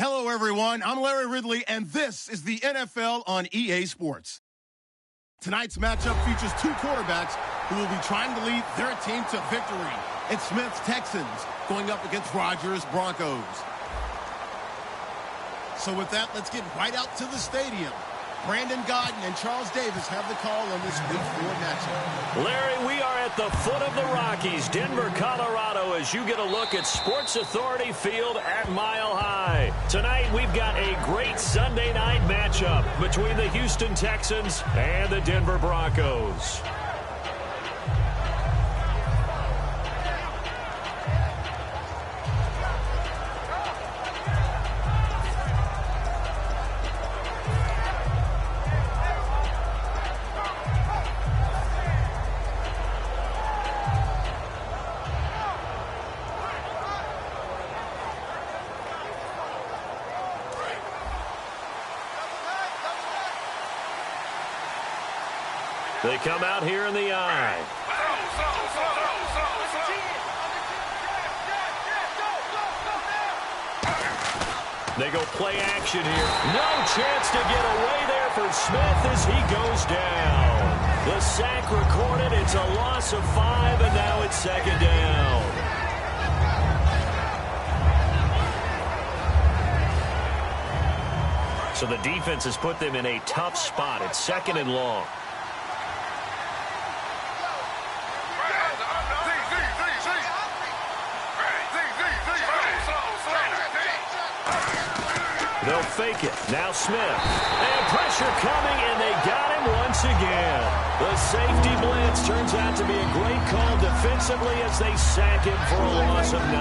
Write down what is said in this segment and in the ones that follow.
Hello, everyone. I'm Larry Ridley, and this is the NFL on EA Sports. Tonight's matchup features two quarterbacks who will be trying to lead their team to victory. It's Smith's Texans going up against Rodgers' Broncos. So with that, let's get right out to the stadium. Brandon Godden and Charles Davis have the call on this Week 4 matchup. Larry, we are at the foot of the Rockies, Denver, Colorado, as you get a look at Sports Authority Field at Mile High. Tonight, we've got a great Sunday night matchup between the Houston Texans and the Denver Broncos. They come out here in the eye. They go play action here. No chance to get away there for Smith as he goes down. The sack recorded. It's a loss of 5, and now it's second down. So the defense has put them in a tough spot. It's second and long. They'll fake it. Now Smith. And pressure coming, and they got him once again. The safety blitz turns out to be a great call defensively as they sack him for a loss of 9.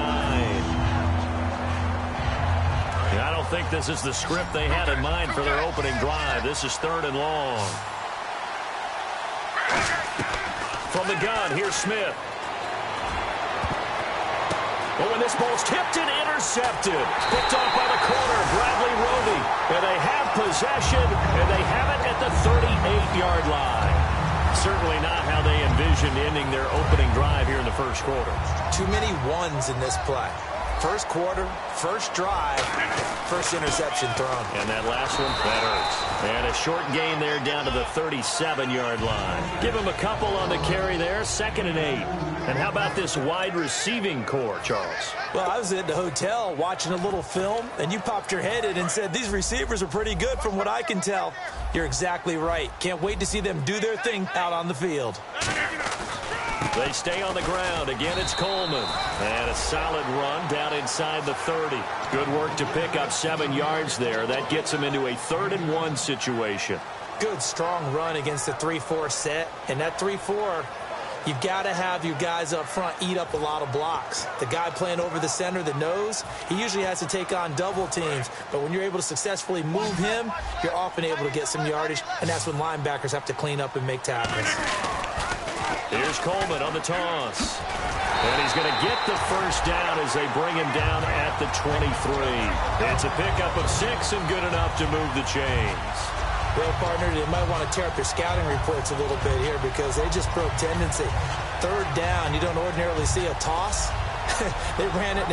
I don't think this is the script they had in mind for their opening drive. This is third and long. From the gun, here's Smith. Oh, and this ball's tipped and intercepted. Picked off by the corner, Bradley Roby. And they have possession, and they have it at the 38-yard line. Certainly not how they envisioned ending their opening drive here in the first quarter. Too many ones in this play. First quarter, first drive, first interception thrown. And that last one, that hurts. And a short gain there down to the 37-yard line. Give him a couple on the carry there, 2nd and 8. And how about this wide receiving core, Charles? Well, I was at the hotel watching a little film, and you popped your head in and said, these receivers are pretty good from what I can tell. You're exactly right. Can't wait to see them do their thing out on the field. They stay on the ground. Again, it's Coleman. And a solid run down inside the 30. Good work to pick up 7 yards there. That gets them into a 3rd and 1 situation. Good, strong run against the 3-4 set. And that 3-4, you've got to have your guys up front eat up a lot of blocks. The guy playing over the center, the nose, he usually has to take on double teams. But when you're able to successfully move him, you're often able to get some yardage. And that's when linebackers have to clean up and make tackles. Here's Coleman on the toss. And he's going to get the first down as they bring him down at the 23. It's a pickup of 6 and good enough to move the chains. Well, partner, they might want to tear up their scouting reports a little bit here because they just broke tendency. 3rd down, you don't ordinarily see a toss. They ran it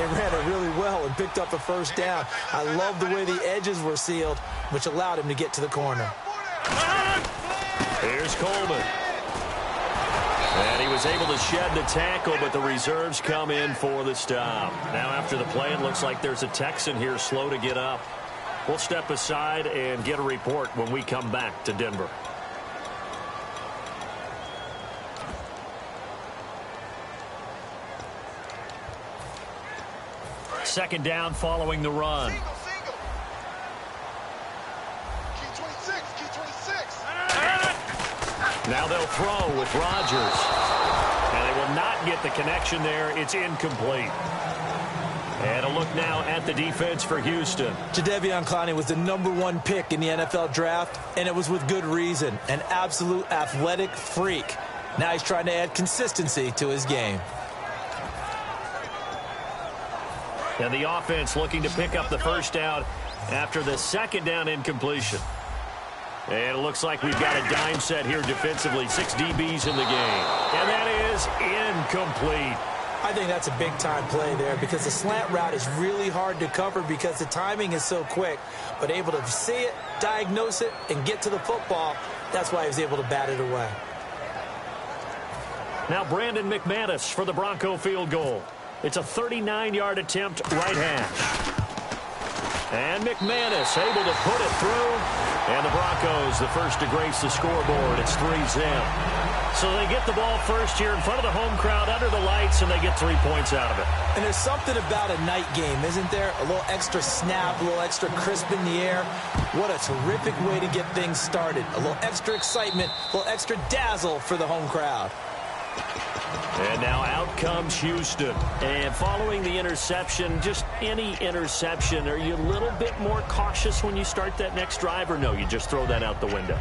really well and picked up the first down. I love the way the edges were sealed, which allowed him to get to the corner. Here's Coleman. And he was able to shed the tackle, but the reserves come in for the stop. Now after the play, it looks like there's a Texan here slow to get up. We'll step aside and get a report when we come back to Denver. Second down following the run. Now they'll throw with Rodgers. And they will not get the connection there. It's incomplete. And a look now at the defense for Houston. Jadeveon Clowney was the #1 pick in the NFL draft, and it was with good reason. An absolute athletic freak. Now he's trying to add consistency to his game. And the offense looking to pick up the first down after the 2nd down incompletion. And it looks like we've got a dime set here defensively. 6 DBs in the game. And that is incomplete. I think that's a big-time play there because the slant route is really hard to cover because the timing is so quick. But able to see it, diagnose it, and get to the football, that's why he was able to bat it away. Now Brandon McManus for the Bronco field goal. It's a 39-yard attempt, right hash. And McManus able to put it through. And the Broncos, the first to grace the scoreboard. It's 3-zip. So they get the ball first here in front of the home crowd under the lights, and they get 3 points out of it. And there's something about a night game, isn't there? A little extra snap, a little extra crisp in the air. What a terrific way to get things started. A little extra excitement, a little extra dazzle for the home crowd. And now out comes Houston. And following the interception, just any interception, are you a little bit more cautious when you start that next drive, or no, you just throw that out the window?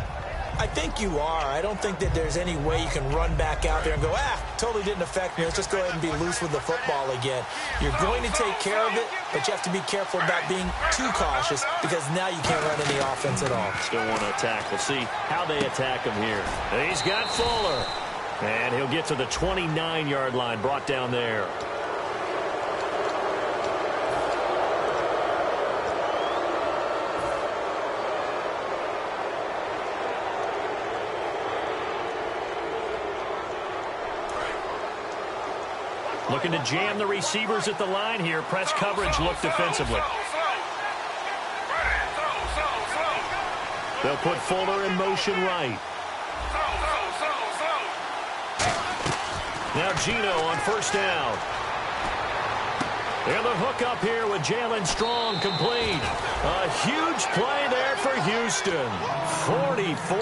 I think you are. I don't think that there's any way you can run back out there and go, totally didn't affect me. Let's just go ahead and be loose with the football again. You're going to take care of it, but you have to be careful about being too cautious because now you can't run any offense at all. Still want to attack. We'll see how they attack him here. He's got Fuller. And he'll get to the 29-yard line, brought down there. Looking to jam the receivers at the line here. Press coverage look defensively. They'll put Fuller in motion right. Now Gino on first down. And the hook up here with Jalen Strong complete. A huge play there for Houston.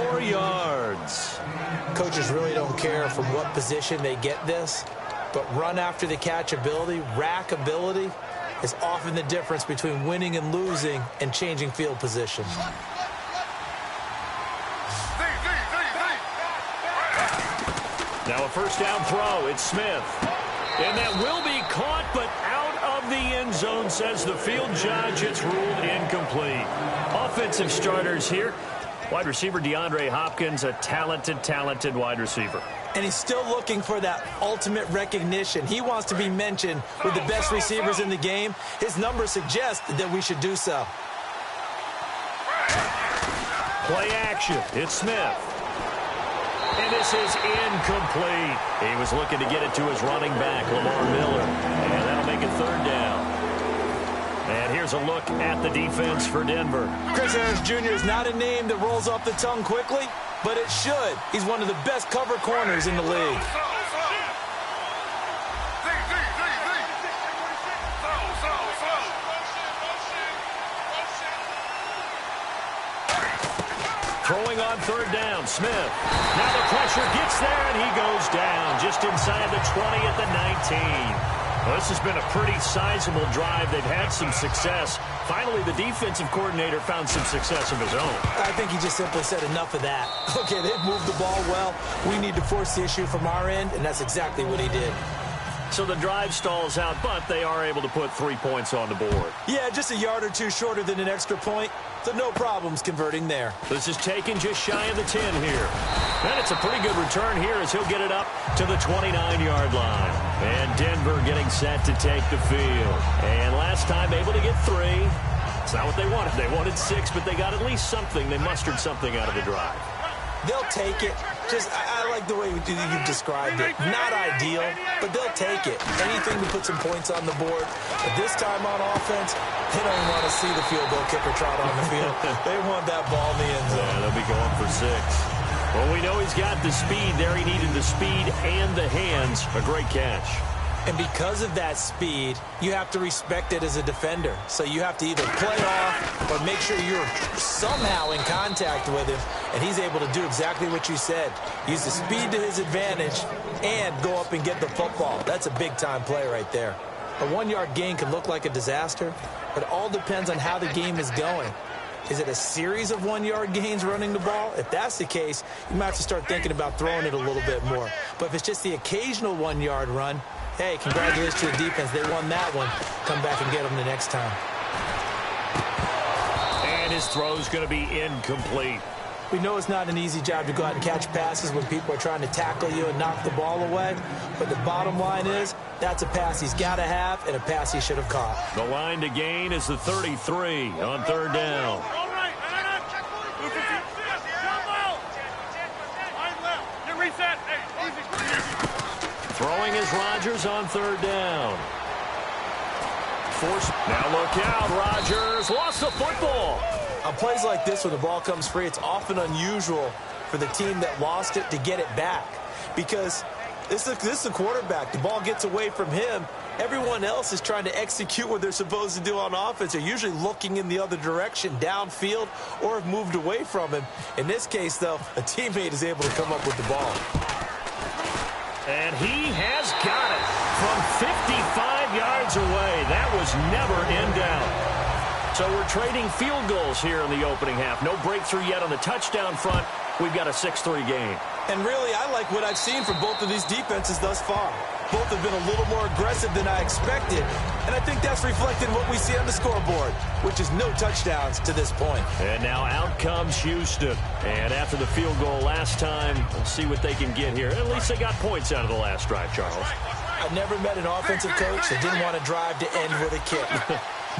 44 yards. Coaches really don't care from what position they get this, but run after the catch ability, rack ability, is often the difference between winning and losing and changing field position. Now a first down throw. It's Smith. And that will be caught, but out of the end zone, says the field judge. It's ruled incomplete. Offensive starters here. Wide receiver DeAndre Hopkins, a talented wide receiver. And he's still looking for that ultimate recognition. He wants to be mentioned with the best receivers in the game. His numbers suggest that we should do so. Play action. It's Smith. And this is incomplete. He was looking to get it to his running back, Lamar Miller. And that'll make it third down. And here's a look at the defense for Denver. Chris Harris Jr. is not a name that rolls off the tongue quickly, but it should. He's one of the best cover corners in the league. Throwing on third down, Smith. Now the pressure gets there, and he goes down just inside the 20 at the 19. Well, this has been a pretty sizable drive. They've had some success. Finally, the defensive coordinator found some success of his own. I think he just simply said enough of that. Okay, they've moved the ball well. We need to force the issue from our end, and that's exactly what he did. So the drive stalls out, but they are able to put 3 points on the board. Yeah, just a yard or two shorter than an extra point, so no problems converting there. This is taken just shy of the 10 here. And it's a pretty good return here as he'll get it up to the 29-yard line. And Denver getting set to take the field. And last time able to get 3. It's not what they wanted. They wanted 6, but they got at least something. They mustered something out of the drive. They'll take it. I like the way you described it. Not ideal, but they'll take it. Anything to put some points on the board. But this time on offense, they don't want to see the field goal kicker trot on the field. They want that ball in the end zone. Yeah, they'll be going for 6. Well, we know he's got the speed there. He needed the speed and the hands. A great catch. And because of that speed, you have to respect it as a defender. So you have to either play off or make sure you're somehow in contact with him. And he's able to do exactly what you said. Use the speed to his advantage and go up and get the football. That's a big-time play right there. A 1-yard gain can look like a disaster, but it all depends on how the game is going. Is it a series of 1-yard gains running the ball? If that's the case, you might have to start thinking about throwing it a little bit more. But if it's just the occasional 1-yard run, hey, congratulations to the defense. They won that one. Come back and get them the next time. And his throw's going to be incomplete. We know it's not an easy job to go out and catch passes when people are trying to tackle you and knock the ball away. But the bottom line is, that's a pass he's got to have and a pass he should have caught. The line to gain is the 33 on third down. Throwing is Rodgers on third down. Now look out, Rodgers lost the football. On plays like this, when the ball comes free, it's often unusual for the team that lost it to get it back. Because this is the quarterback. The ball gets away from him. Everyone else is trying to execute what they're supposed to do on offense. They're usually looking in the other direction, downfield, or have moved away from him. In this case, though, a teammate is able to come up with the ball. And he has got it from 55 yards away. That was never in doubt. So we're trading field goals here in the opening half. No breakthrough yet on the touchdown front. We've got a 6-3 game. And really, I like what I've seen from both of these defenses thus far. Both have been a little more aggressive than I expected. And I think that's reflected in what we see on the scoreboard, which is no touchdowns to this point. And now out comes Houston. And after the field goal last time, we'll see what they can get here. At least they got points out of the last drive, Charles. I've never met an offensive coach that didn't want to drive to end with a kick.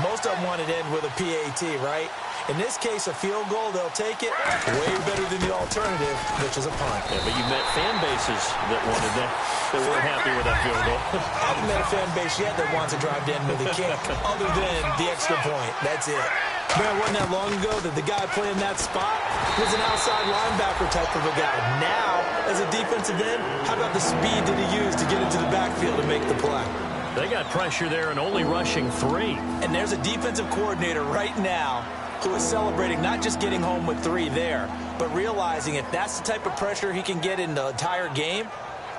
Most of them want to end with a PAT, right? In this case, a field goal, they'll take it way better than the alternative, which is a punt. Yeah, but you met fan bases that wanted that. They weren't happy with that field goal. I haven't met a fan base yet that wants to drive to end with a kick, other than the extra point. That's it. Man, wasn't that long ago that the guy playing that spot was an outside linebacker type of a guy. Now, as a defensive end, how about the speed that he used to get into the backfield and make the play? They got pressure there and only rushing 3. And there's a defensive coordinator right now who is celebrating not just getting home with 3 there, but realizing if that's the type of pressure he can get in the entire game,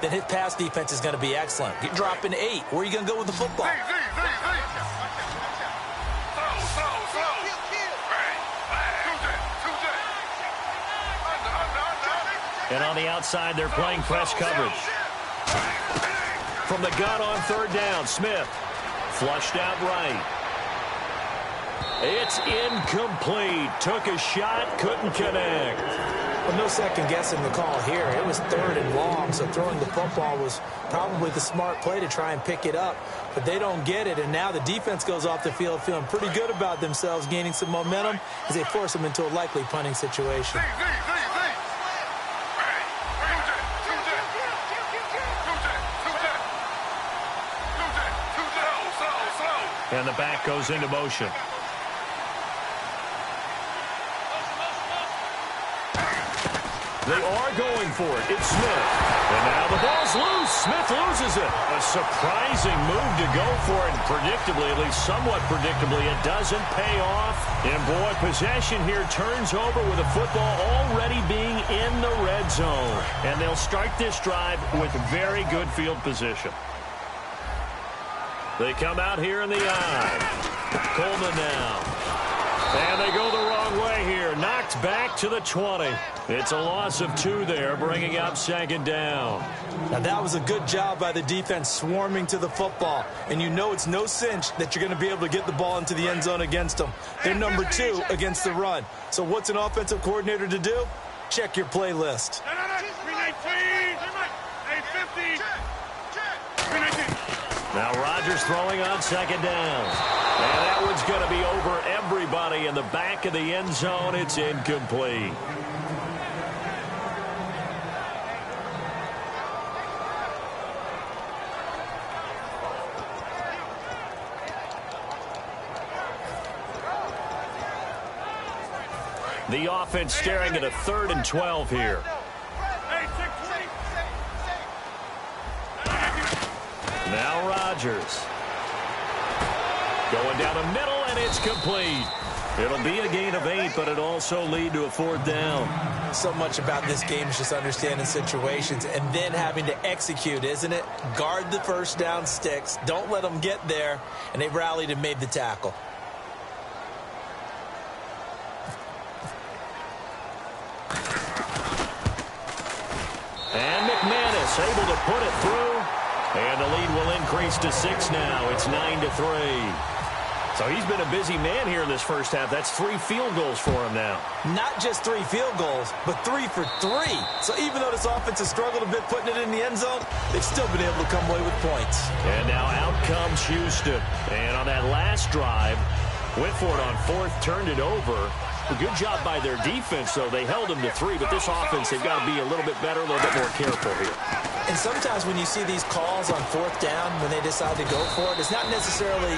then his pass defense is going to be excellent. You're dropping 8. Where are you going to go with the football? And on the outside, they're playing press coverage. From the gun on third down, Smith flushed out right. It's incomplete. Took a shot, couldn't connect. Well, no second guessing the call here. It was third and long, so throwing the football was probably the smart play to try and pick it up. But they don't get it, and now the defense goes off the field feeling pretty good about themselves, gaining some momentum as they force them into a likely punting situation. And the back goes into motion. They are going for it. It's Smith. And now the ball's loose. Smith loses it. A surprising move to go for it. Predictably, at least somewhat predictably, it doesn't pay off. And boy, possession here turns over with the football already being in the red zone. And they'll start this drive with very good field position. They come out here in the eye. Coleman now. And they go the wrong way here. Knocked back to the 20. It's a loss of 2 there, bringing up second down. Now, that was a good job by the defense swarming to the football. And you know it's no cinch that you're going to be able to get the ball into the end zone against them. They're number 2 against the run. So what's an offensive coordinator to do? Check your playlist. Now Rodgers throwing on second down. And that one's going to be over everybody in the back of the end zone. It's incomplete. The offense staring at a 3rd and 12 here. Now Rodgers. Going down the middle, and it's complete. It'll be a gain of 8, but it also lead to a 4th down. So much about this game is just understanding situations and then having to execute, isn't it? Guard the first down sticks. Don't let them get there. And they rallied and made the tackle. And McManus able to put it through. And the lead will increase to 6 now. It's 9-3. So he's been a busy man here in this first half. That's 3 field goals for him now. Not just 3 field goals, but 3 for 3. So even though this offense has struggled a bit putting it in the end zone, they've still been able to come away with points. And now out comes Houston. And on that last drive, went for it on 4th, turned it over. A good job by their defense, though. They held them to 3, but this offense, they've got to be a little bit better, a little bit more careful here. And sometimes when you see these calls on 4th down, when they decide to go for it, it's not necessarily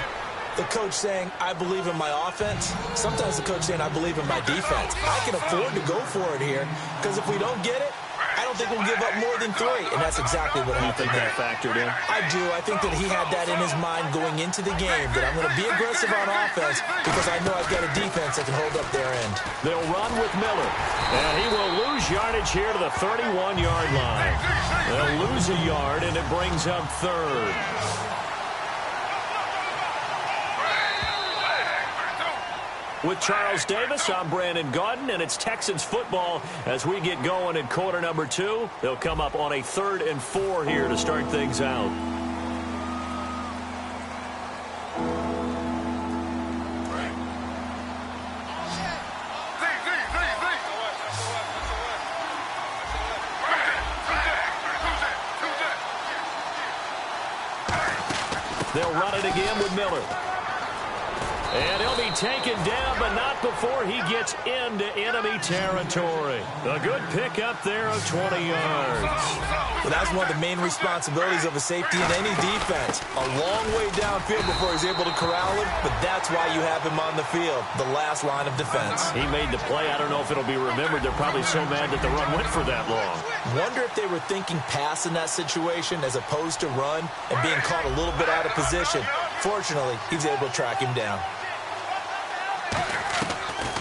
the coach saying, I believe in my offense. Sometimes the coach saying, I believe in my defense. I can afford to go for it here, because if we don't get it, I don't think we'll give up more than 3. And that's exactly what happened there. You think that factored in? I do. I think that he had that in his mind going into the game, that I'm going to be aggressive on offense because I know I've got a defense that can hold up their end. They'll run with Miller. And he will lose yardage here to the 31-yard line. They'll lose a yard, and it brings up 3rd. With Charles Davis, I'm Brandon Gaudin, and it's Texans football as we get going in quarter number 2. They'll come up on a 3rd and 4 here to start things out. They'll run it again with Miller. And he'll be taken down, but not before he gets into enemy territory. A good pickup there of 20 yards. Well, that's one of the main responsibilities of a safety in any defense. A long way downfield before he's able to corral him, but that's why you have him on the field, the last line of defense. He made the play. I don't know if it'll be remembered. They're probably so mad that the run went for that long. Wonder if they were thinking pass in that situation as opposed to run and being caught a little bit out of position. Fortunately, he's able to track him down.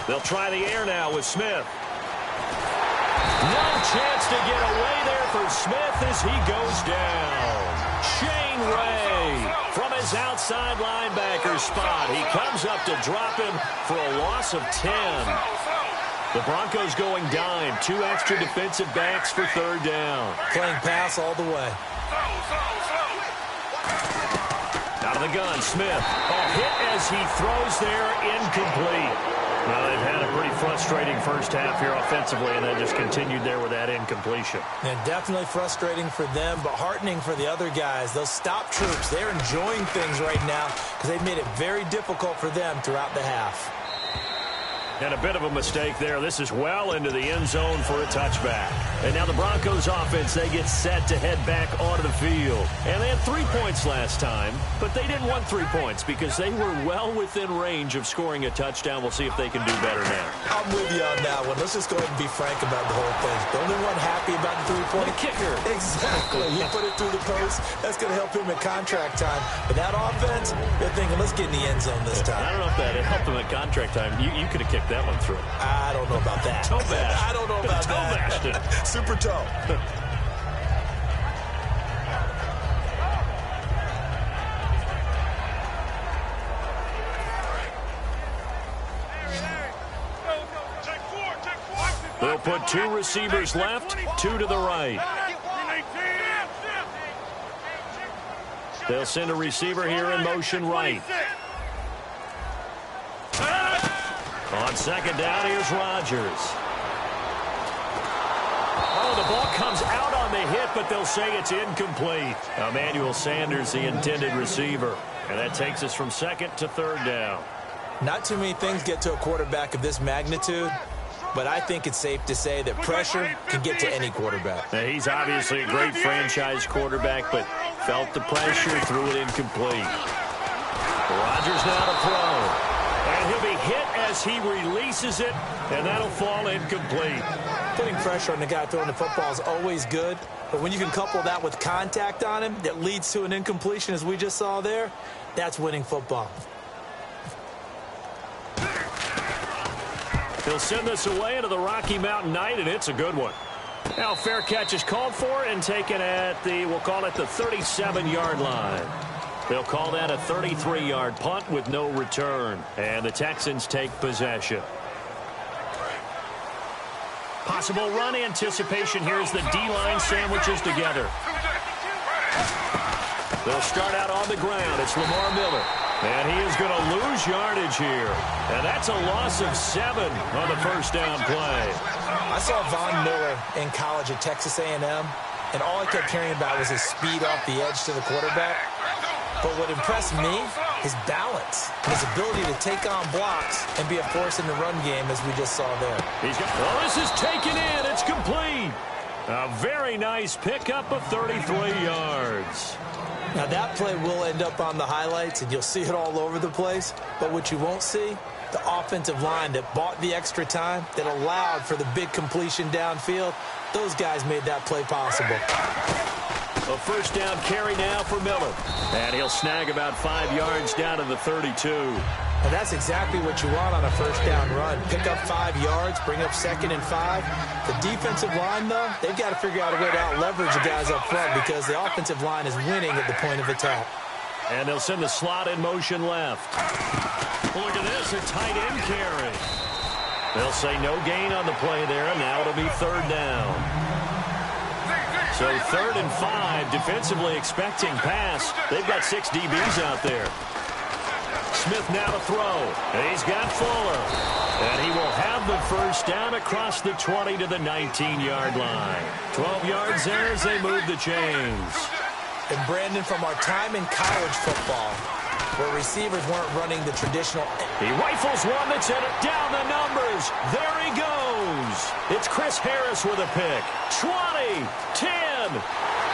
They'll try the air now with Smith. No chance to get away there for Smith as he goes down. Shane Ray from his outside linebacker spot. He comes up to drop him for a loss of 10. The Broncos going dime. 2 extra defensive backs for 3rd down. Playing pass all the way. Out of the gun, Smith. A hit as he throws there, incomplete. Well, they've had a pretty frustrating first half here offensively, and then just continued there with that incompletion. And definitely frustrating for them, but heartening for the other guys. Those stop troops, they're enjoying things right now because they've made it very difficult for them throughout the half. And a bit of a mistake there. This is well into the end zone for a touchback. And now the Broncos offense, they get set to head back onto the field. And they had 3 points last time, but they didn't want 3 points because they were well within range of scoring a touchdown. We'll see if they can do better now. I'm with you on that one. Let's just go ahead and be frank about the whole thing. The only one happy about the 3-point kicker. Exactly. He put it through the post. That's going to help him at contract time. But that offense, they're thinking, let's get in the end zone this time. I don't know if that helped him at contract time. You could have kicked that one through. I don't know about that. Toe bash. I don't know about that. Super toe. They'll put 2 receivers left, 2 to the right. They'll send a receiver here in motion right. On 2nd down, here's Rodgers. Oh, the ball comes out on the hit, but they'll say it's incomplete. Emmanuel Sanders, the intended receiver. And that takes us from 2nd to 3rd down. Not too many things get to a quarterback of this magnitude, but I think it's safe to say that pressure can get to any quarterback. Now, he's obviously a great franchise quarterback, but felt the pressure, threw it incomplete. Rodgers now to throw. And he'll be hit as he releases it, and that'll fall incomplete. Putting pressure on the guy throwing the football is always good, but when you can couple that with contact on him that leads to an incompletion, as we just saw there, that's winning football. He'll send this away into the Rocky Mountain night, and it's a good one. Now, fair catch is called for and taken at the, we'll call it the 37-yard line. They'll call that a 33-yard punt with no return. And the Texans take possession. Possible run anticipation here as the D-line sandwiches together. They'll start out on the ground. It's Lamar Miller. And he is going to lose yardage here. And that's a loss of 7 on the first down play. I saw Von Miller in college at Texas A&M, and all I kept hearing about was his speed off the edge to the quarterback. But what impressed me, his balance, his ability to take on blocks and be a force in the run game, as we just saw there. This is taken in. It's complete. A very nice pickup of 33 yards. Now, that play will end up on the highlights, and you'll see it all over the place. But what you won't see, the offensive line that bought the extra time, that allowed for the big completion downfield, those guys made that play possible. A first down carry now for Miller. And he'll snag about 5 yards down to the 32. And that's exactly what you want on a first down run. Pick up 5 yards, bring up 2nd and 5. The defensive line, though, they've got to figure out a way to out-leverage the guys up front because the offensive line is winning at the point of attack. And they'll send the slot in motion left. Look at this, a tight end carry. They'll say no gain on the play there, and now it'll be 3rd down. So 3rd and 5, defensively expecting pass. They've got 6 DBs out there. Smith now to throw. And he's got Fuller. And he will have the first down across the 20 to the 19-yard line. 12 yards there as they move the chains. And Brandon, from our time in college football, where receivers weren't running the traditional... He rifles one that's in it. Down the numbers. There he goes. It's Chris Harris with a pick. 20, 10.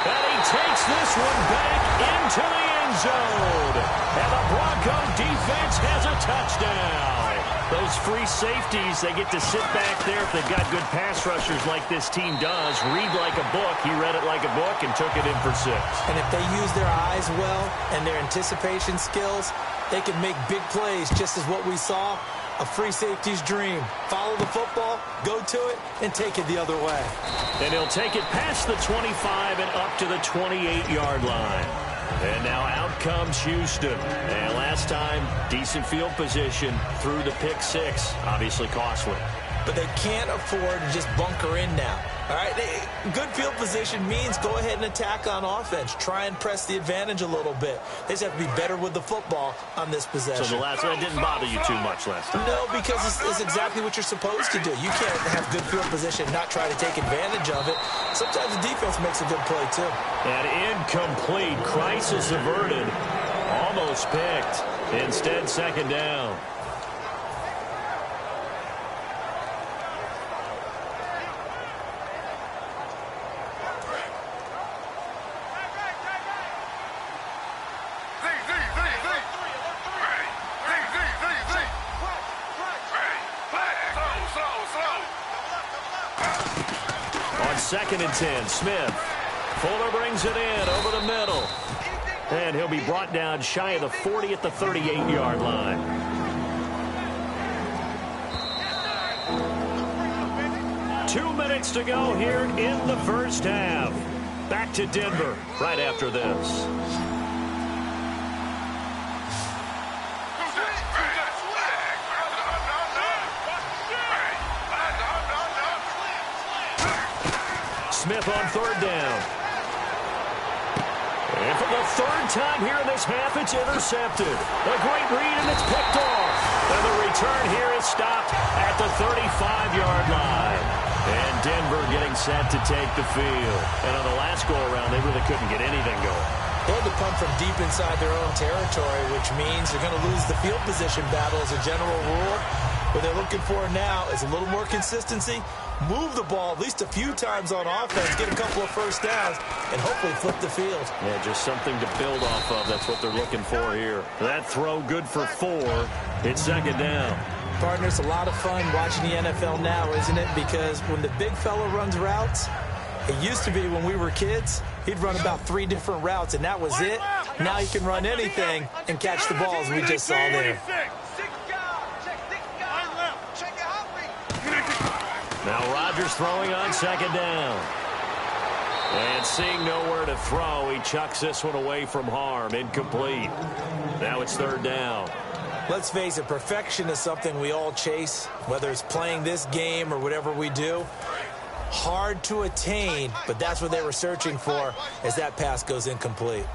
And he takes this one back into the end zone. And the Bronco defense has a touchdown. Those free safeties, they get to sit back there if they've got good pass rushers like this team does. Read like a book. He read it like a book and took it in for 6. And if they use their eyes well and their anticipation skills, they can make big plays, just as what we saw. A free safety's dream. Follow the football, go to it, and take it the other way. And he'll take it past the 25 and up to the 28-yard line. And now out comes Houston. And last time, decent field position through the pick 6. Obviously costly. But they can't afford to just bunker in now. All right, good field position means go ahead and attack on offense. Try and press the advantage a little bit. They just have to be better with the football on this possession. So the last one didn't bother you too much last time? No, because it's exactly what you're supposed to do. You can't have good field position and not try to take advantage of it. Sometimes the defense makes a good play, too. And incomplete. Crisis averted. Almost picked. Instead, 2nd down. On 2nd and 10, Smith. Fuller brings it in over the middle. And he'll be brought down shy of the 40 at the 38-yard line. Two minutes to go here in the first half. Back to Denver right after this. Smith on 3rd down. And for the 3rd time here in this half, it's intercepted. A great read, and it's picked off. And the return here is stopped at the 35-yard line. And Denver getting set to take the field. And on the last go-around, they really couldn't get anything going. They had to punt from deep inside their own territory, which means they're going to lose the field position battle as a general rule. What they're looking for now is a little more consistency, move the ball at least a few times on offense, get a couple of first downs, and hopefully flip the field. Yeah, just something to build off of. That's what they're looking for here. That throw good for 4. It's 2nd down. Partner, it's a lot of fun watching the NFL now, isn't it? Because when the big fella runs routes, it used to be when we were kids, he'd run about 3 different routes, and that was it. Now he can run anything and catch the balls we just saw there. Now Rodgers throwing on 2nd down. And seeing nowhere to throw, he chucks this one away from harm. Incomplete. Now it's 3rd down. Let's face it, perfection is something we all chase, whether it's playing this game or whatever we do. Hard to attain, but that's what they were searching for as that pass goes incomplete.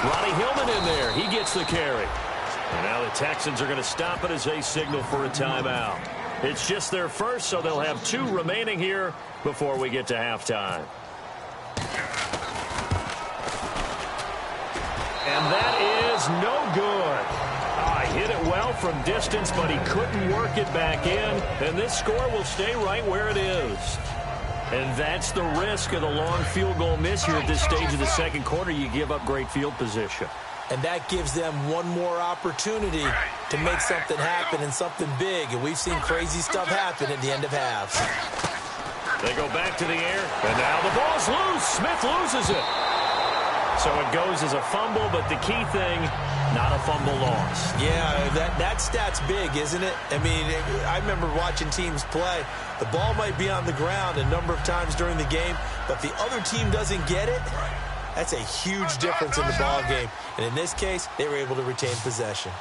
Ronnie Hillman in there. He gets the carry. And now the Texans are going to stop it as they signal for a timeout. It's just their first, so they'll have 2 remaining here before we get to halftime. And that is no good. He hit it well from distance, but he couldn't work it back in. And this score will stay right where it is. And that's the risk of the long field goal miss here at this stage of the second quarter. You give up great field position. And that gives them one more opportunity to make something happen and something big. And we've seen crazy stuff happen at the end of halves. They go back to the air, and now the ball's loose. Smith loses it. So it goes as a fumble, but the key thing, not a fumble loss. Yeah, that stat's big, isn't it? I mean, I remember watching teams play. The ball might be on the ground a number of times during the game, but the other team doesn't get it. That's a huge difference in the ball game. And in this case, they were able to retain possession.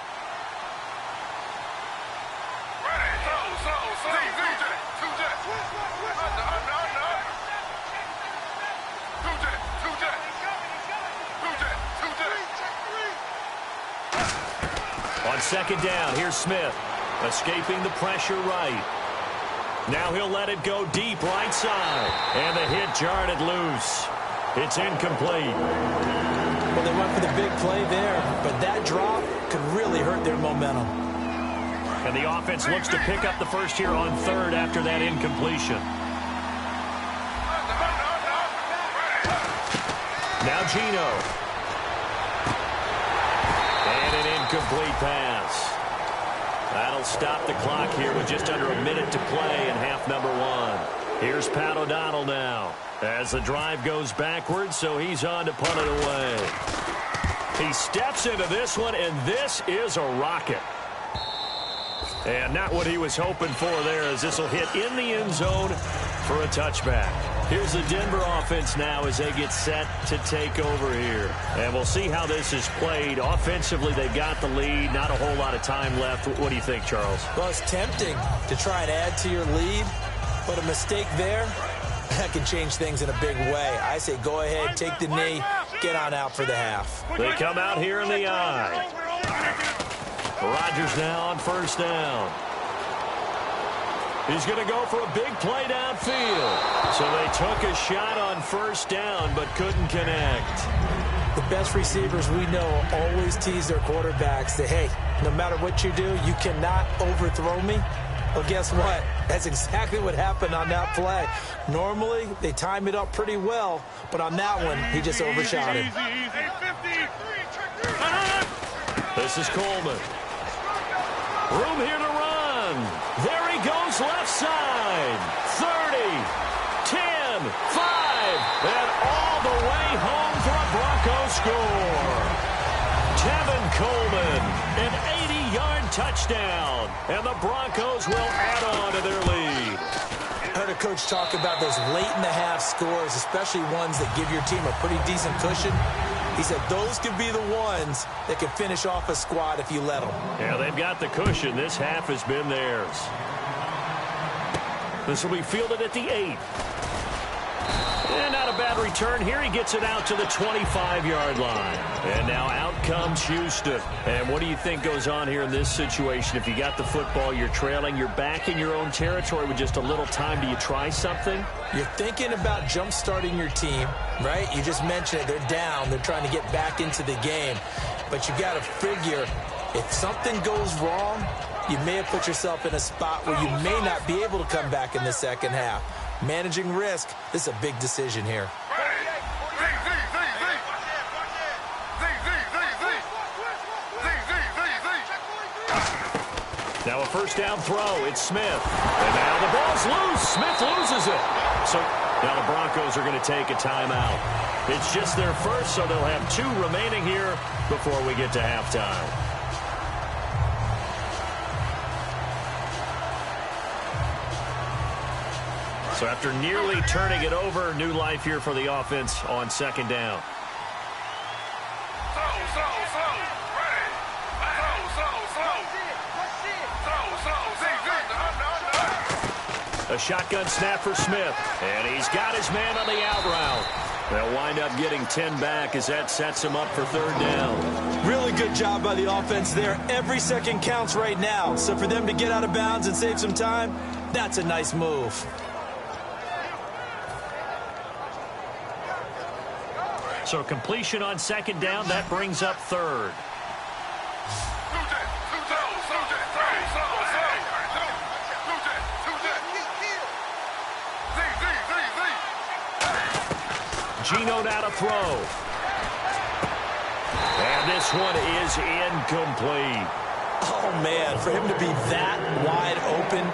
On second down, here's Smith, escaping the pressure right. Now he'll let it go deep right side. And the hit jarred it loose. It's incomplete. Well, they went for the big play there, but that drop could really hurt their momentum. And the offense looks to pick up the first here on third after that incompletion. Now Geno. And an incomplete pass. That'll stop the clock here with just under a minute to play in half number 1. Here's Pat O'Donnell now as the drive goes backwards, so he's on to punt it away. He steps into this one, and this is a rocket. And not what he was hoping for there, as this will hit in the end zone for a touchback. Here's the Denver offense now as they get set to take over here. And we'll see how this is played. Offensively, they've got the lead. Not a whole lot of time left. What do you think, Charles? Well, it's tempting to try and add to your lead, but a mistake there, that can change things in a big way. I say go ahead, take the knee, get on out for the half. They come out here in the eye. Rodgers now on first down. He's going to go for a big play downfield. So they took a shot on first down but couldn't connect. The best receivers we know always tease their quarterbacks that, hey, no matter what you do, you cannot overthrow me. Well, guess what? That's exactly what happened on that play. Normally, they time it up pretty well, but on that one, he just overshot it. This is Coleman. Room here to run. There he goes left side. 30, 10, 5, and all the way home for a Broncos score. Tevin Coleman, an 80-yard touchdown, and the Broncos will add on to their lead. I heard a coach talk about those late-in-the-half scores, especially ones that give your team a pretty decent cushion. He said those could be the ones that can finish off a squad if you let them. Yeah, they've got the cushion. This half has been theirs. This will be fielded at the 8. And not a bad return here. He gets it out to the 25-yard line. And now out comes Houston. And what do you think goes on here in this situation? If you got the football, you're trailing, you're back in your own territory with just a little time. Do you try something? You're thinking about jump-starting your team, right? You just mentioned it. They're down. They're trying to get back into the game. But you got to figure if something goes wrong, you may have put yourself in a spot where you may not be able to come back in the second half. Managing risk, this is a big decision here. Now a first down throw. It's Smith. And now the ball's loose. Smith loses it. So now the Broncos are going to take a timeout. It's just their first, so they'll have 2 remaining here before we get to halftime. So after nearly turning it over, new life here for the offense on second down. A shotgun snap for Smith. And he's got his man on the out route. They'll wind up getting 10 back as that sets them up for third down. Really good job by the offense there. Every second counts right now. So for them to get out of bounds and save some time, that's a nice move. So completion on second down, that brings up third. Gino now to throw. And this one is incomplete. Oh, man, for him to be that wide open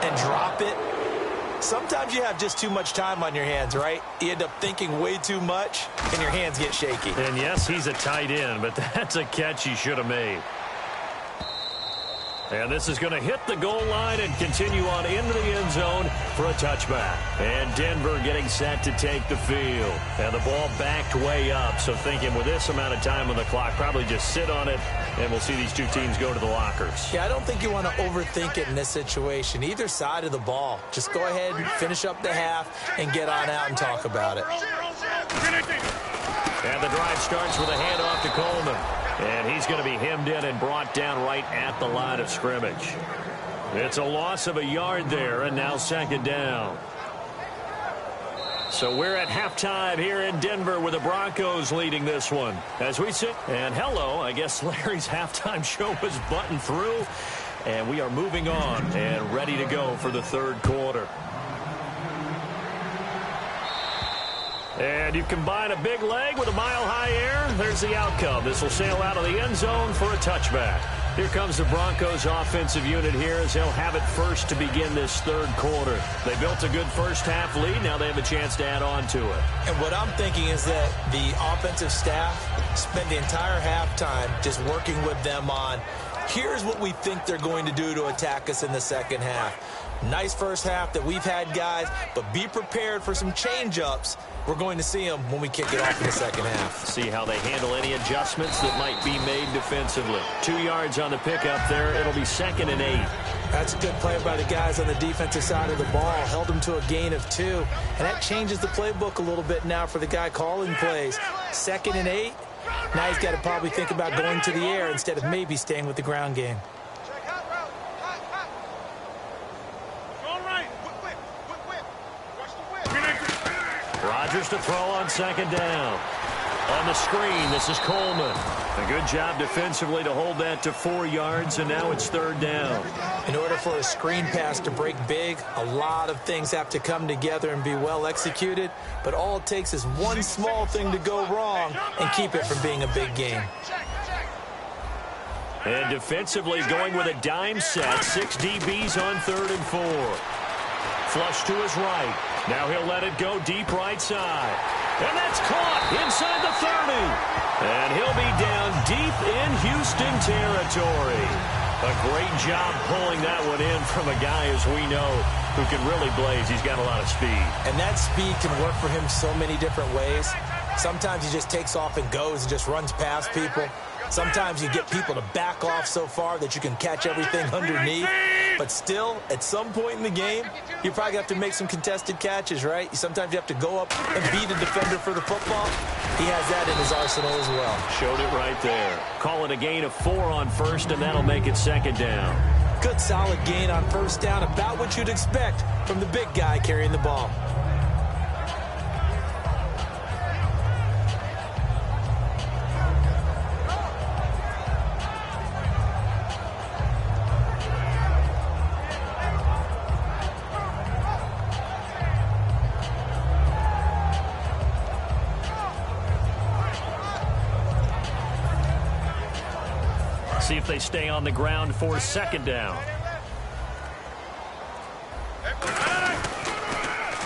and drop it, sometimes you have just too much time on your hands, right? You end up thinking way too much, and your hands get shaky. And, yes, he's a tight end, but that's a catch he should have made. And this is going to hit the goal line and continue on into the end zone for a touchback. And Denver getting set to take the field. And the ball backed way up. So thinking with this amount of time on the clock, probably just sit on it, and we'll see these two teams go to the lockers. Yeah, I don't think you want to overthink it in this situation. Either side of the ball. Just go ahead and finish up the half and get on out and talk about it. And the drive starts with a handoff to Coleman. And he's going to be hemmed in and brought down right at the line of scrimmage. It's a loss of a yard there, and now second down. So we're at halftime here in Denver with the Broncos leading this one. As we sit, and hello, I guess Larry's halftime show was buttoned through. And we are moving on and ready to go for the third quarter. And you combine a big leg with a mile-high air, there's the outcome. This will sail out of the end zone for a touchback. Here comes the Broncos offensive unit here as they'll have it first to begin this third quarter. They built a good first-half lead. Now they have a chance to add on to it. And what I'm thinking is that the offensive staff spent the entire halftime just working with them on, here's what we think they're going to do to attack us in the second half. Nice first half that we've had, guys, but be prepared for some change-ups. We're going to see them when we kick it off in the second half. See how they handle any adjustments that might be made defensively. 2 yards on the pickup there. It'll be 2nd and 8. That's a good play by the guys on the defensive side of the ball. Held them to a gain of 2. And that changes the playbook a little bit now for the guy calling plays. 2nd and 8. Now he's got to probably think about going to the air instead of maybe staying with the ground game. Rodgers to throw on second down. On the screen, this is Coleman. A good job defensively to hold that to 4 yards, and now it's third down. In order for a screen pass to break big, a lot of things have to come together and be well executed, but all it takes is one small thing to go wrong and keep it from being a big game. And defensively going with a dime set, 6 DBs on 3rd and 4. Flush to his right. Now he'll let it go deep right side. And that's caught inside the 30. And he'll be down deep in Houston territory. A great job pulling that one in from a guy, as we know, who can really blaze. He's got a lot of speed. And that speed can work for him so many different ways. Sometimes he just takes off and goes and just runs past people. Sometimes you get people to back off so far that you can catch everything underneath. But still, at some point in the game, you probably have to make some contested catches, right? Sometimes you have to go up and beat a defender for the football. He has that in his arsenal as well. Showed it right there. Call it a gain of 4 on first, and that'll make it second down. Good, solid gain on first down, about what you'd expect from the big guy carrying the ball. See if they stay on the ground for second down.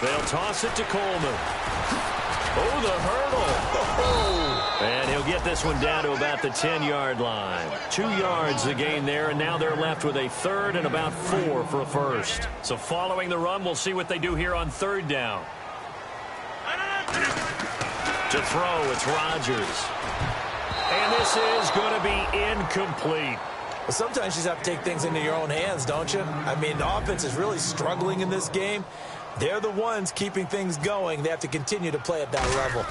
They'll toss it to Coleman. Oh, the hurdle. And he'll get this one down to about the 10-yard line. 2 yards the gain there, and now they're left with a 3rd and about 4 for a first. So following the run, we'll see what they do here on 3rd down. To throw, it's Rodgers. And this is going to be incomplete. Well, sometimes you just have to take things into your own hands, don't you? I mean, the offense is really struggling in this game. They're the ones keeping things going. They have to continue to play at that level.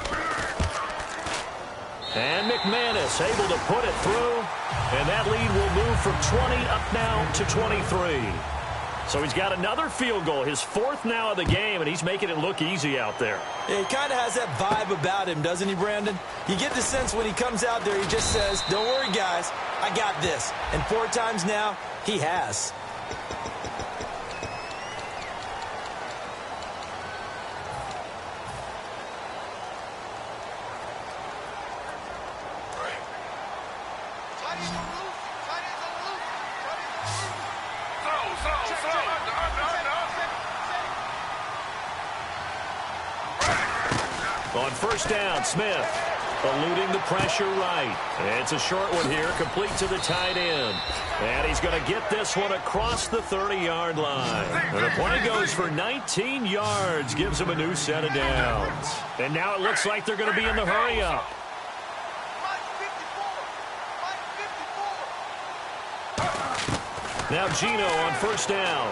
And McManus able to put it through. And that lead will move from 20 up now to 23. So he's got another field goal, his fourth now of the game, and he's making it look easy out there. Yeah, he kind of has that vibe about him, doesn't he, Brandon? You get the sense when he comes out there, he just says, don't worry, guys, I got this. And 4 times now, he has. On first down, Smith eluding the pressure right. It's a short one here, complete to the tight end. And he's going to get this one across the 30-yard line. And the play goes for 19 yards, gives him a new set of downs. And now it looks like they're going to be in the hurry-up. Now Gino on first down.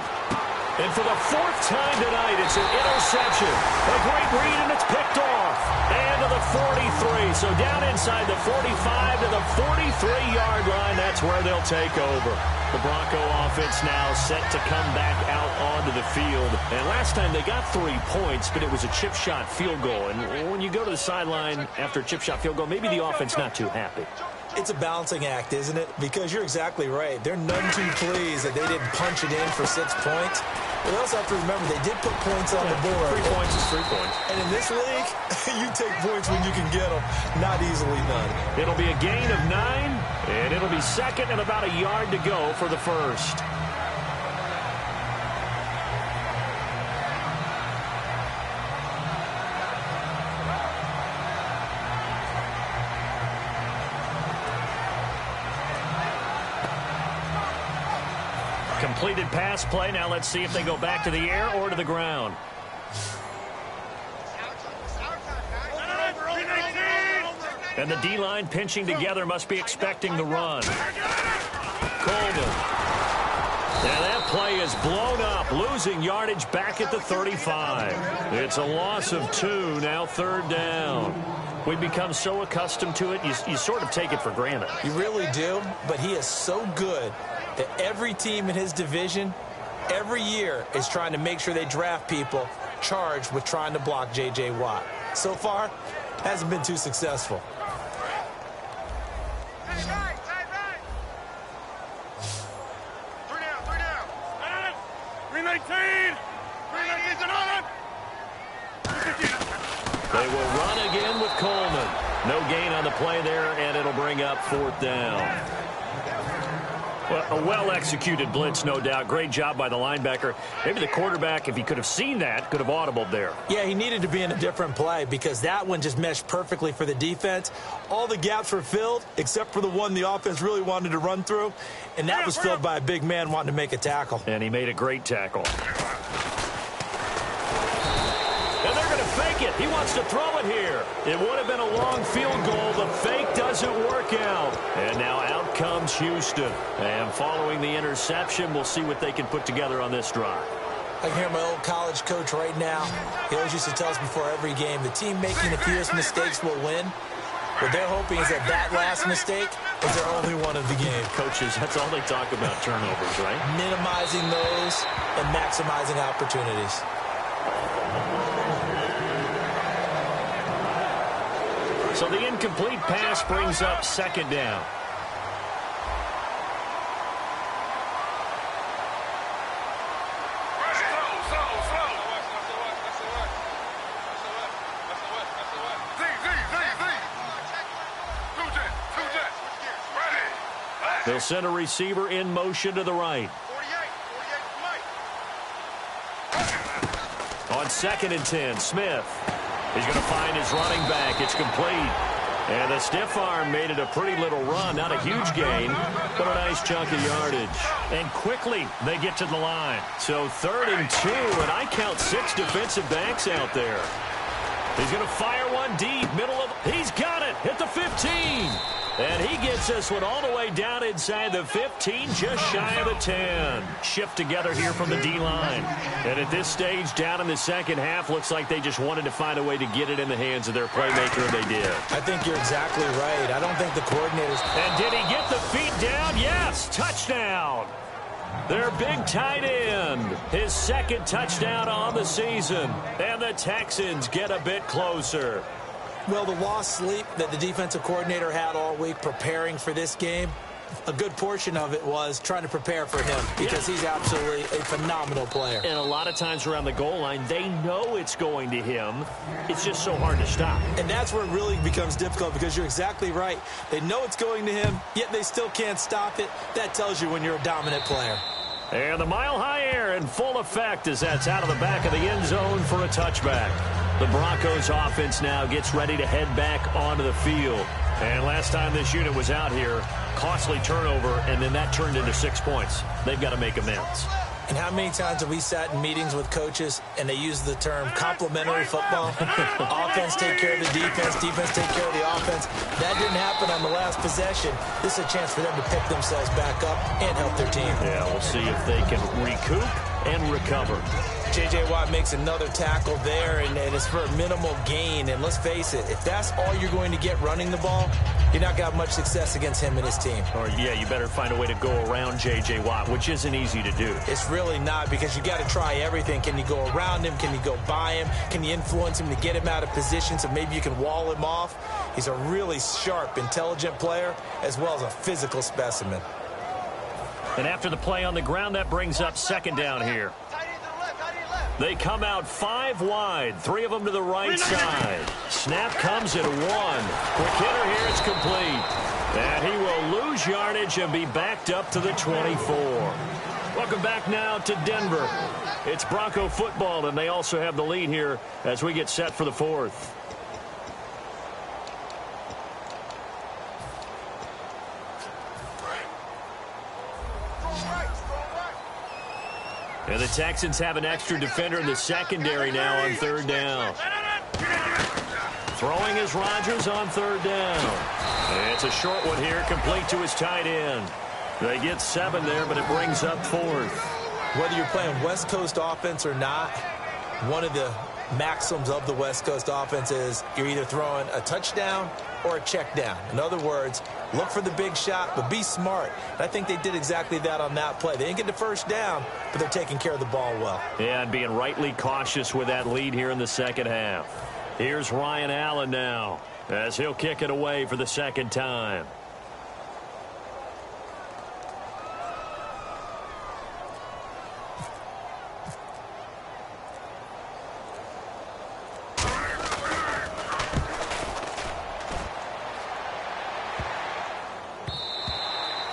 And for the 4th time tonight, it's an interception. A great read, and it's picked off. And to the 43. So down inside the 45 to the 43-yard line. That's where they'll take over. The Bronco offense now set to come back out onto the field. And last time they got 3 points, but it was a chip shot field goal. And when you go to the sideline after a chip shot field goal, maybe the offense not too happy. It's a balancing act, isn't it? Because you're exactly right. They're none too pleased that they didn't punch it in for 6 points. But you also have to remember they did put points on the board. 3 points is 3 points. And in this league, you take points when you can get them. Not easily done. It'll be a gain of 9, and it'll be second and about a yard to go for the first. Completed pass play. Now let's see if they go back to the air or to the ground. And the D-line pinching together must be expecting the run. Coleman. And that play is blown up, losing yardage back at the 35. It's a loss of 2, now 3rd down. We've become so accustomed to it, you sort of take it for granted. You really do, but he is so good that every team in his division, every year, is trying to make sure they draft people charged with trying to block J.J. Watt. So far, hasn't been too successful. They will run again with Coleman. No gain on the play there, and it'll bring up 4th down. Well, a well-executed blitz, no doubt. Great job by the linebacker. Maybe the quarterback, if he could have seen that, could have audibled there. Yeah, he needed to be in a different play because that one just meshed perfectly for the defense. All the gaps were filled except for the one the offense really wanted to run through, and that was filled by a big man wanting to make a tackle. And he made a great tackle. And they're going to fake it. He wants to throw it here. It would have been a long field goal. The fake doesn't work out. And now out comes Houston. And following the interception, we'll see what they can put together on this drive. I can hear my old college coach right now. He always used to tell us before every game, the team making the fewest mistakes will win. What they're hoping is that last mistake is their only one of the game. Coaches, that's all they talk about, turnovers, right? Minimizing those and maximizing opportunities. So the incomplete pass brings up 2nd down. They'll send a receiver in motion to the right. On 2nd and 10, Smith. He's going to find his running back. It's complete. And the stiff arm made it a pretty little run. Not a huge gain, but a nice chunk of yardage. And quickly, they get to the line. So 3rd and 2, and I count 6 defensive backs out there. He's going to fire one deep, middle of... He's got it at the 15. And he gets this one all the way down inside the 15, just shy of the 10. Shift together here from the D-line. And at this stage, down in the second half, looks like they just wanted to find a way to get it in the hands of their playmaker, and they did. I think you're exactly right. I don't think the coordinators... And did he get the feet down? Yes, touchdown. Their big tight end, his second touchdown on the season. And the Texans get a bit closer. Well, the lost sleep that the defensive coordinator had all week preparing for this game, a good portion of it was trying to prepare for him because he's absolutely a phenomenal player. And a lot of times around the goal line, they know it's going to him. It's just so hard to stop. And that's where it really becomes difficult because you're exactly right. They know it's going to him, yet they still can't stop it. That tells you when you're a dominant player. And the mile-high air in full effect as that's out of the back of the end zone for a touchback. The Broncos offense now gets ready to head back onto the field. And last time this unit was out here, costly turnover, and then that turned into 6 points. They've got to make amends. And how many times have we sat in meetings with coaches and they use the term complementary football? Offense take care of the defense, defense take care of the offense. That didn't happen on the last possession. This is a chance for them to pick themselves back up and help their team. Yeah, we'll see if they can recoup and recover. J.J. Watt makes another tackle there, and it's for a minimal gain. And let's face it, if that's all you're going to get running the ball, you're not going to have much success against him and his team. Or, yeah, you better find a way to go around J.J. Watt, which isn't easy to do. It's really not because you got to try everything. Can you go around him? Can you go by him? Can you influence him to get him out of position so maybe you can wall him off? He's a really sharp, intelligent player as well as a physical specimen. And after the play on the ground, that brings up second down here. They come out 5 wide, 3 of them to the right side. Snap comes at 1. Quick hitter here, it's complete. And he will lose yardage and be backed up to the 24. Welcome back now to Denver. It's Bronco football, and they also have the lead here as we get set for the 4th. And the Texans have an extra defender in the secondary now on 3rd down. Throwing is Rodgers on 3rd down. It's a short one here, complete to his tight end. They get 7 there, but it brings up 4th. Whether you're playing West Coast offense or not, one of the maxims of the West Coast offense is you're either throwing a touchdown or a check down. In other words, look for the big shot, but be smart. And I think they did exactly that on that play. They didn't get the first down, but they're taking care of the ball well. Yeah, and being rightly cautious with that lead here in the second half. Here's Ryan Allen now as he'll kick it away for the second time.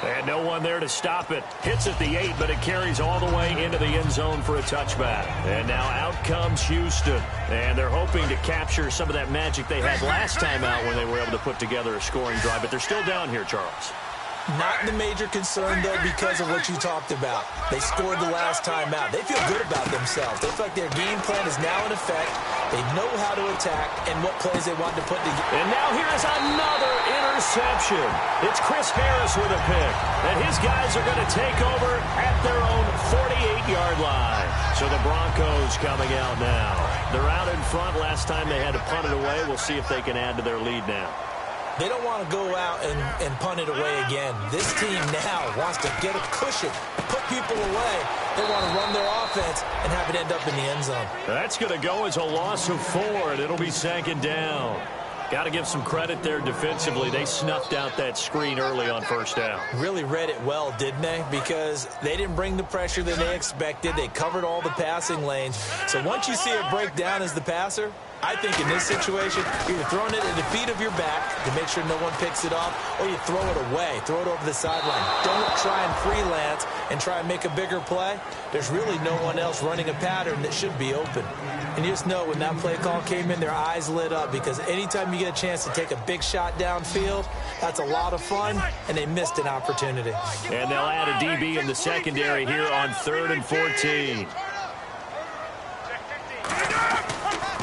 And no one there to stop it. Hits at the 8, but it carries all the way into the end zone for a touchback. And now out comes Houston. And they're hoping to capture some of that magic they had last time out when they were able to put together a scoring drive. But they're still down here, Charles. Not the major concern, though, because of what you talked about. They scored the last time out. They feel good about themselves. They feel like their game plan is now in effect. They know how to attack and what plays they want to put together. And now here's another interception. It's Chris Harris with a pick. And his guys are going to take over at their own 48-yard line. So the Broncos coming out now. They're out in front. Last time they had to punt it away. We'll see if they can add to their lead now. They don't want to go out and punt it away again. This team now wants to get a cushion, put people away. They want to run their offense and have it end up in the end zone. That's going to go as a loss of 4, and it'll be second down. Got to give some credit there defensively. They snuffed out that screen early on first down. Really read it well, didn't they? Because they didn't bring the pressure that they expected. They covered all the passing lanes. So once you see it break down as the passer, I think in this situation, you're either throwing it at the feet of your back to make sure no one picks it off, or you throw it away, throw it over the sideline. Don't try and freelance and try and make a bigger play. There's really no one else running a pattern that should be open. And you just know when that play call came in, their eyes lit up because anytime you get a chance to take a big shot downfield, that's a lot of fun, and they missed an opportunity. And they'll add a DB in the secondary here on 3rd and 14.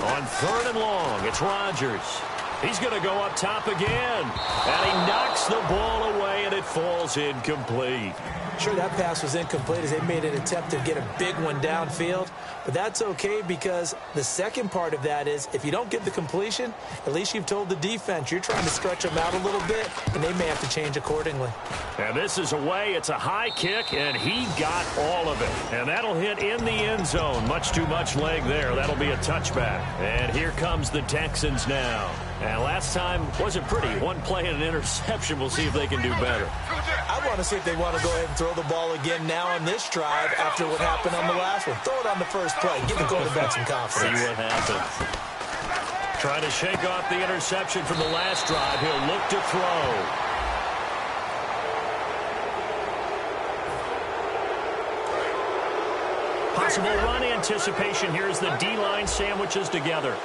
On 3rd and long, it's Rodgers. He's going to go up top again. And he knocks the ball away, and it falls incomplete. Sure, that pass was incomplete as they made an attempt to get a big one downfield. But that's okay because the second part of that is if you don't get the completion, at least you've told the defense you're trying to stretch them out a little bit, and they may have to change accordingly. And this is away. It's a high kick, and he got all of it. And that'll hit in the end zone. Much too much leg there. That'll be a touchback. And here comes the Texans now. And last time wasn't pretty. One play and an interception. We'll see if they can do better. I want to see if they want to go ahead and throw the ball again now on this drive after what happened on the last one. Throw it on the first play. Give the quarterback some confidence. See what happens. Trying to shake off the interception from the last drive. He'll look to throw. Possible run anticipation. Here's the D-line sandwiches together.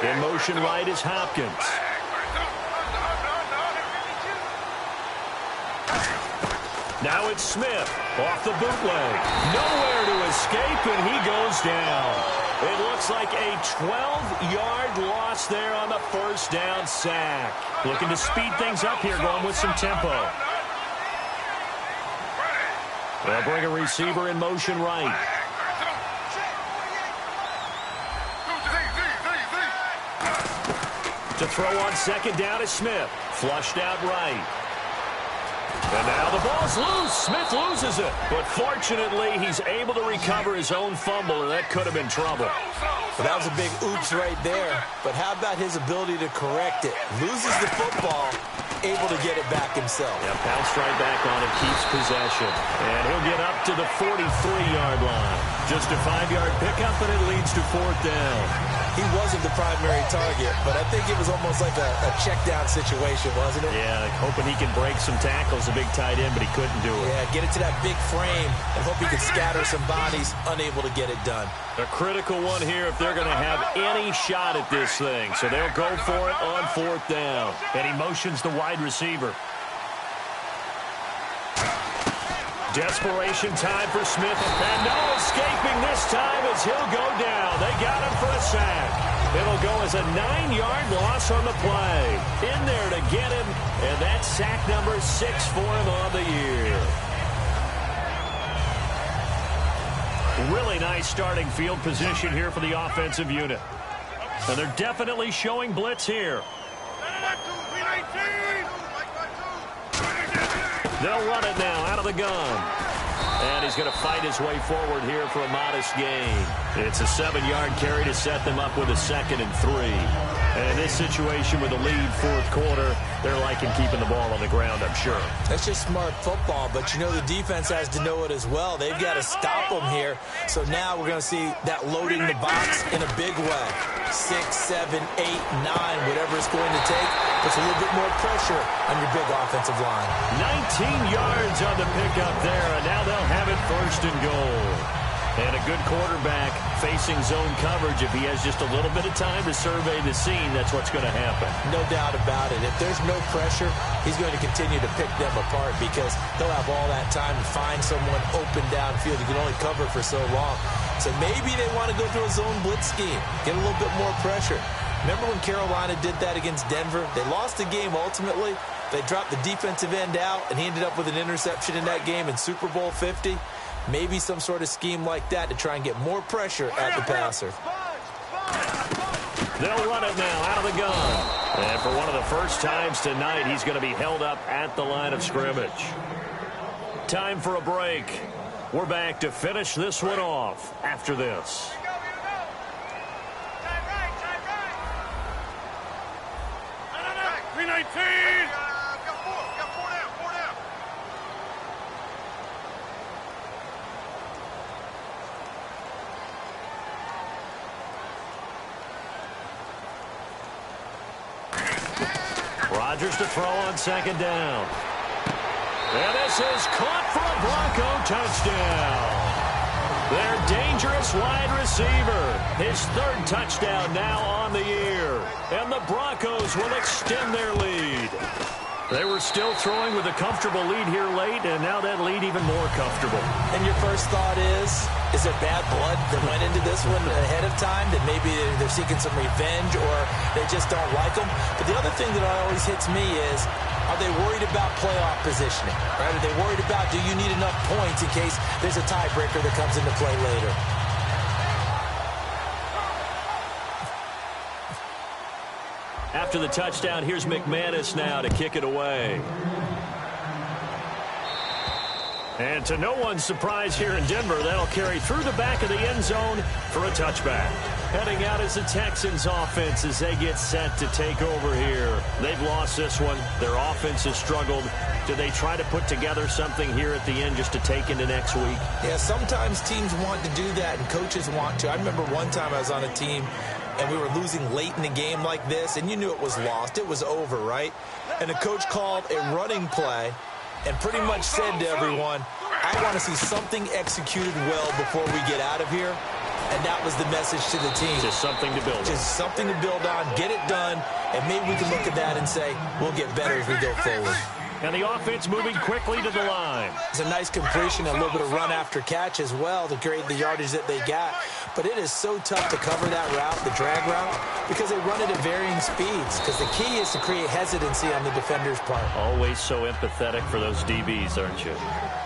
In motion right is Hopkins. Now it's Smith off the bootleg. Nowhere to escape, and he goes down. It looks like a 12-yard loss there on the first down sack. Looking to speed things up here, going with some tempo. They'll bring a receiver in motion right. To throw on second down is Smith. Flushed out right. And now the ball's loose. Smith loses it. But fortunately, he's able to recover his own fumble, or that could have been trouble. Well, that was a big oops right there. But how about his ability to correct it? Loses the football, able to get it back himself. Yeah, bounced right back on it, keeps possession. And he'll get up to the 43-yard line. Just a 5-yard pickup, and it leads to fourth down. He wasn't the primary target, but I think it was almost like a check-down situation, wasn't it? Yeah, hoping he can break some tackles, a big tight end, but he couldn't do it. Yeah, get it to that big frame and hope he could scatter some bodies, unable to get it done. A critical one here if they're going to have any shot at this thing. So they'll go for it on fourth down. And he motions the wide receiver. Desperation time for Smith. And no escaping this time as he'll go down. They got him for a sack. It'll go as a 9-yard loss on the play. In there to get him. And that's sack number 6 for him on the year. Really nice starting field position here for the offensive unit. And they're definitely showing blitz here. They'll run it now out of the gun. And he's going to fight his way forward here for a modest gain. It's a 7-yard carry to set them up with a 2nd and 3. And in this situation with a lead fourth quarter, they're liking keeping the ball on the ground, I'm sure. That's just smart football, but you know the defense has to know it as well. They've got to stop them here. So now we're going to see that loading the box in a big way. 6, 7, 8, 9, whatever it's going to take. Puts a little bit more pressure on your big offensive line. 19 yards on the pickup there, and now they'll have it 1st and goal. And a good quarterback facing zone coverage. If he has just a little bit of time to survey the scene, that's what's going to happen. No doubt about it. If there's no pressure, he's going to continue to pick them apart because they'll have all that time to find someone open downfield. You can only cover for so long. So maybe they want to go through a zone blitz scheme, get a little bit more pressure. Remember when Carolina did that against Denver? They lost the game ultimately. They dropped the defensive end out, and he ended up with an interception in that game in Super Bowl 50. Maybe some sort of scheme like that to try and get more pressure at the passer. They'll run it now out of the gun. And for one of the first times tonight, he's going to be held up at the line of scrimmage. Time for a break. We're back to finish this one off after this. Rodgers to throw on 2nd down. And this is caught for a Bronco touchdown. Their dangerous wide receiver. His 3rd touchdown now on the year. And the Broncos will extend their lead. They were still throwing with a comfortable lead here late, and now that lead even more comfortable. And your first thought is there bad blood that went into this one ahead of time, that maybe they're seeking some revenge or they just don't like them? But the other thing that always hits me is, are they worried about playoff positioning? Right? Are they worried about, do you need enough points in case there's a tiebreaker that comes into play later? After the touchdown, here's McManus now to kick it away. And to no one's surprise here in Denver, that'll carry through the back of the end zone for a touchback. Heading out is the Texans offense as they get set to take over here. They've lost this one. Their offense has struggled. Do they try to put together something here at the end just to take into next week? Yeah, sometimes teams want to do that and coaches want to. I remember one time I was on a team and we were losing late in the game like this, and you knew it was lost. It was over, right? And the coach called a running play and pretty much said to everyone, I want to see something executed well before we get out of here. And that was the message to the team. Just something to build on. Just something to build on, get it done, and maybe we can look at that and say, we'll get better as we go forward. And the offense moving quickly to the line. It's a nice completion, a little bit of run after catch as well to create the yardage that they got. But it is so tough to cover that route, the drag route, because they run it at varying speeds. Because the key is to create hesitancy on the defender's part. Always so empathetic for those DBs, aren't you?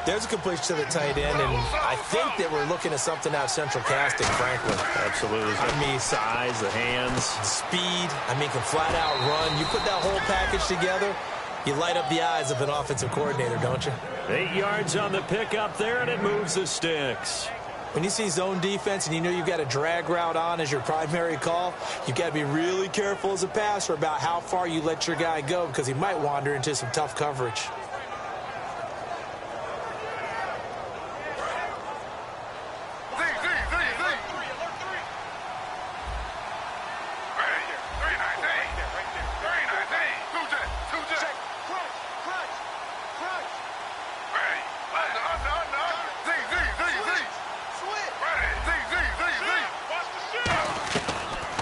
There's a completion to the tight end, and I think that we're looking at something out of central casting, frankly. Absolutely. I mean, size, the hands. Speed. I mean, can flat out run. You put that whole package together, you light up the eyes of an offensive coordinator, don't you? 8 yards on the pickup there, and it moves the sticks. When you see zone defense and you know you've got a drag route on as your primary call, you've got to be really careful as a passer about how far you let your guy go because he might wander into some tough coverage.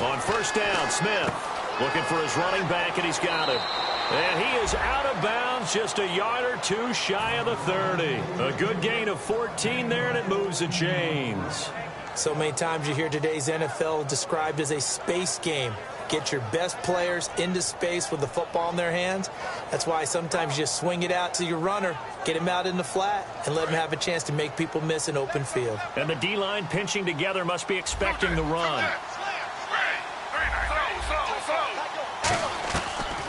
On first down, Smith looking for his running back, and he's got it. And he is out of bounds, just a yard or two shy of the 30. A good gain of 14 there, and it moves the chains. So many times you hear today's NFL described as a space game. Get your best players into space with the football in their hands. That's why sometimes you just swing it out to your runner, get him out in the flat, and let him have a chance to make people miss an open field. And the D-line pinching together must be expecting the run.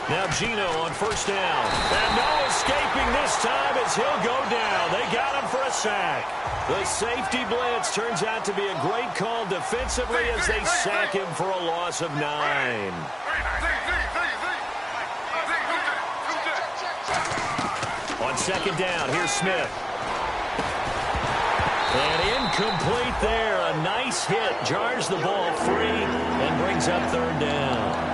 Now Gino on first down. And no escaping this time as he'll go down. They got him for a sack. The safety blitz turns out to be a great call defensively as they sack him for a loss of 9. On second down, here's Smith. And incomplete there. A nice hit. Jars the ball free and brings up third down.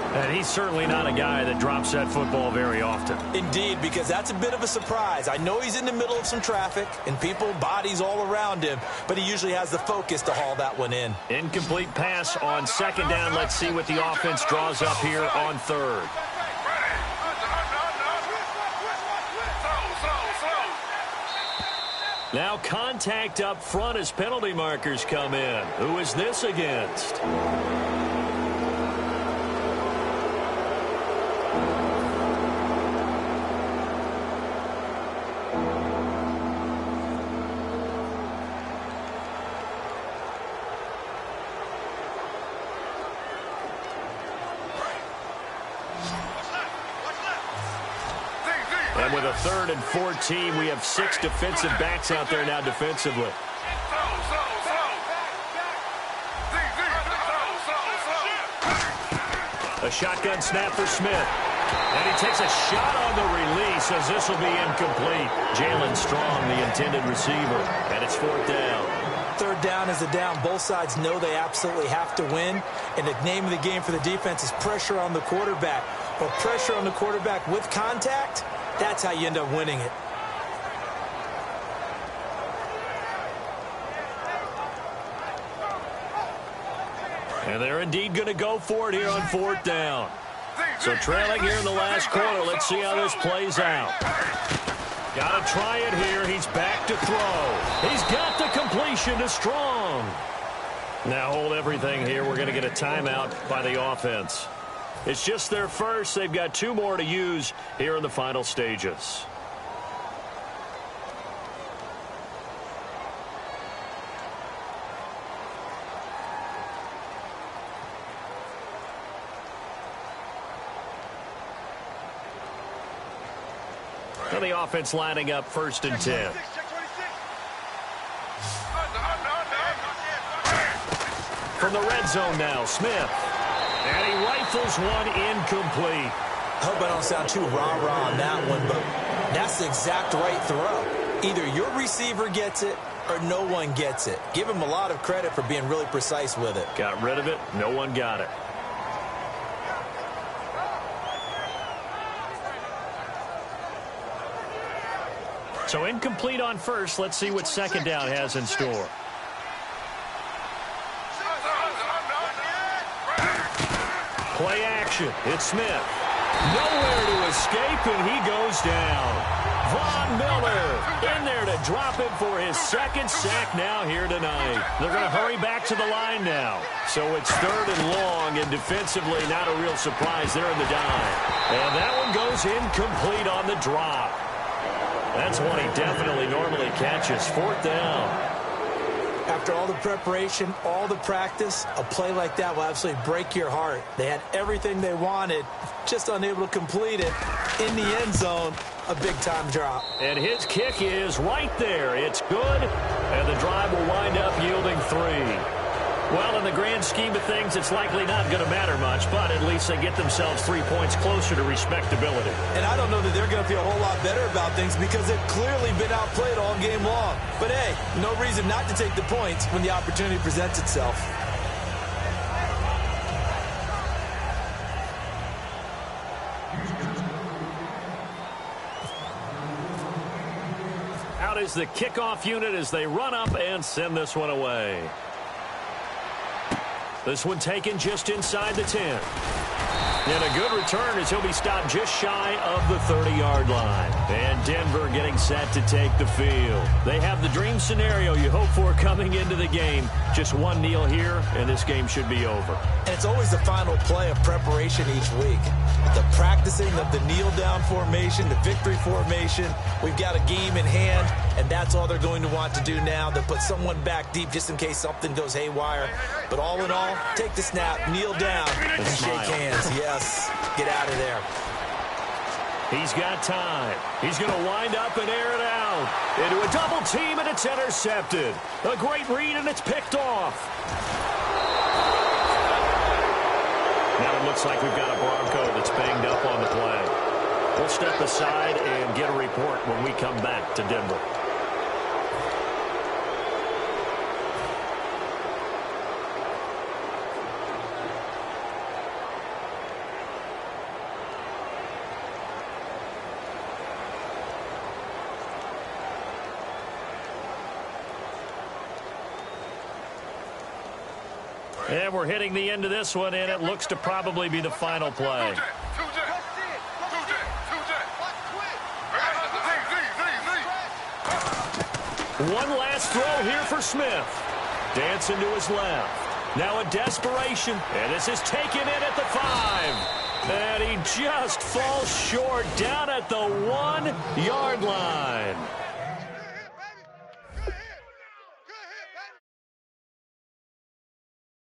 And he's certainly not a guy that drops that football very often. Indeed, because that's a bit of a surprise. I know he's in the middle of some traffic and people, bodies all around him, but he usually has the focus to haul that one in. Incomplete pass on second down. Let's see what the offense draws up here on third. Now contact up front as penalty markers come in. Who is this against? And with a 3rd and 14, we have 6 defensive backs out there now defensively. A shotgun snap for Smith. And he takes a shot on the release as this will be incomplete. Jalen Strong, the intended receiver. And it's 4th down. 3rd down is a down. Both sides know they absolutely have to win. And the name of the game for the defense is pressure on the quarterback. But pressure on the quarterback with contact, that's how you end up winning it. And they're indeed going to go for it here on 4th down. So trailing here in the last quarter. Let's see how this plays out. Got to try it here. He's back to throw. He's got the completion to Strong. Now hold everything here. We're going to get a timeout by the offense. It's just their first. They've got 2 more to use here in the final stages. And the offense lining up 1st and 10. From the red zone now, Smith. And he rifles one incomplete. I hope I don't sound too rah-rah on that one, but that's the exact right throw. Either your receiver gets it or no one gets it. Give him a lot of credit for being really precise with it. Got rid of it. No one got it. So incomplete on first. Let's see what 2nd down has in store. Play action. It's Smith. Nowhere to escape, and he goes down. Von Miller in there to drop him for his 2nd sack now here tonight. They're going to hurry back to the line now. So it's 3rd and long, and defensively not a real surprise there in the dime. And that one goes incomplete on the drop. That's one he definitely normally catches. 4th down. After all the preparation, all the practice, a play like that will absolutely break your heart. They had everything they wanted, just unable to complete it. In the end zone, a big-time drop. And his kick is right there. It's good, and the drive will wind up yielding 3. Well, in the grand scheme of things, it's likely not going to matter much, but at least they get themselves 3 points closer to respectability. And I don't know that they're going to feel a whole lot better about things because they've clearly been outplayed all game long. But, hey, no reason not to take the points when the opportunity presents itself. Out is the kickoff unit as they run up and send this one away. This one taken just inside the 10. And a good return as he'll be stopped just shy of the 30-yard line. And Denver getting set to take the field. They have the dream scenario you hope for coming into the game. Just one kneel here, and this game should be over. And it's always the final play of preparation each week. The practicing of the kneel-down formation, the victory formation. We've got a game in hand, and that's all they're going to want to do now. They'll put someone back deep just in case something goes haywire. But all in all, take the snap, kneel down, and shake hands. Yes, get out of there. He's got time. He's going to wind up and air it out. Into a double team, and it's intercepted. A great read, and it's picked off. Now it looks like we've got a Bronco that's banged up on the play. We'll step aside and get a report when we come back to Denver. And we're hitting the end of this one, and it looks to probably be the final play. One last throw here for Smith. Dancing to his left. Now a desperation, and this is taken in at the 5. And he just falls short down at the 1-yard line.